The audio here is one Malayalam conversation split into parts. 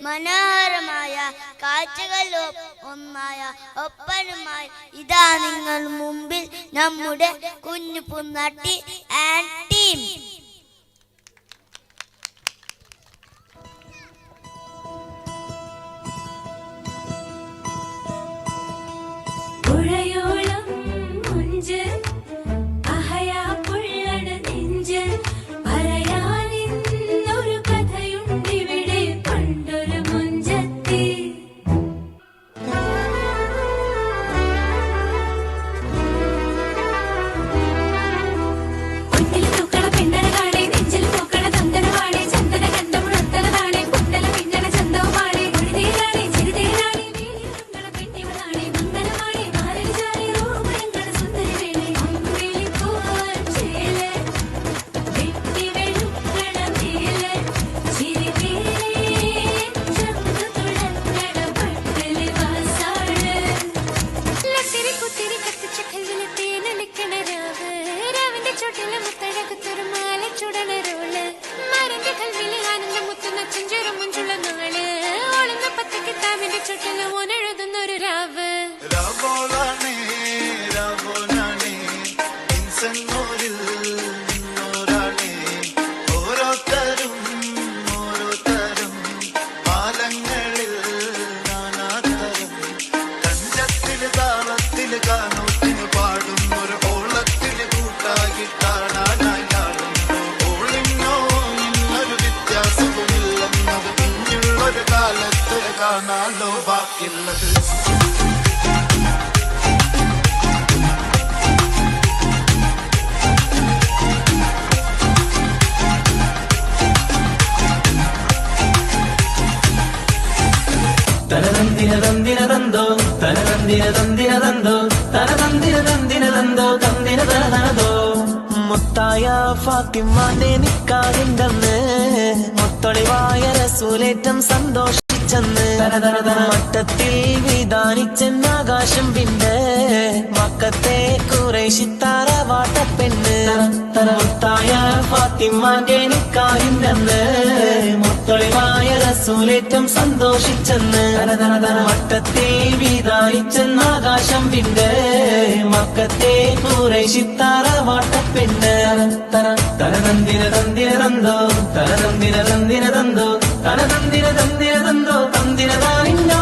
മനോഹരമായ കാഴ്ചകൾ ഒന്നായ ഒപ്പനുമായി ഇതാ നിങ്ങൾ മുമ്പിൽ നമ്മുടെ കുഞ്ഞു പുന്നാട്ടി ആൻഡ് ടീം. മുത്തായ ഫാത്തിമാന്റെ നിക്കാഹിന്റന്ന് മുത്തൊളിവായ റസൂലേറ്റം സന്തോഷിച്ചെന്ന് മട്ടത്തിൽ വിധാനിച്ചെന്നാകാശം പിന്നെ മക്കത്തെ കുറേശിത്താറ വാട്ടപ്പെണ്ണ് മുത്തായ ഫാത്തിമാന്റെ നിക്കാഹിന്റന്ന് മുത്തൊളിവായ റസൂലേറ്റം സന്തോഷിച്ചെന്ന് മട്ടത്തിൽ വിധാനിച്ചെന്നാകാശം പിന്നെ മക്കത്തെ കുറേശിത്താറ വാട്ടപ്പെണ്ണ് തനതന്തിന തന്തിന തന്തോ തനതന്തിന തന്തിന തന്തോ തനതന്തിന തന്തിന തന്തോ തന്തിന താനിന്നോ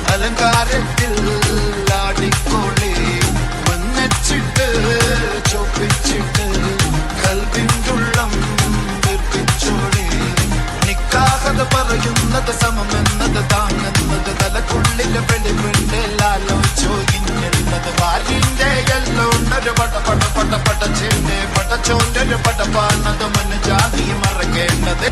അലങ്കാരത്തിൽ ആടിക്കോളെ മന്നച്ചിട്ട് ചോപ്പിച്ചിട്ട് കൽവിൻതുള്ളം വെപ്പിച്ചോളെ നിക്കാഹത് പറയുന്നത് സമമെന്നത് താങ്ങുന്നത് തലക്കുള്ളിലെ വെളിവിന്റെ ലാലോചോയിഞ്ഞെന്നത് വാലിന്റെ എല്ലോണ്ടൊരു പടച്ചെന്റെ പടച്ചോന്റെ ഒരു പടപ്പാണത് മനുജാതി മറക്കേണ്ടത്.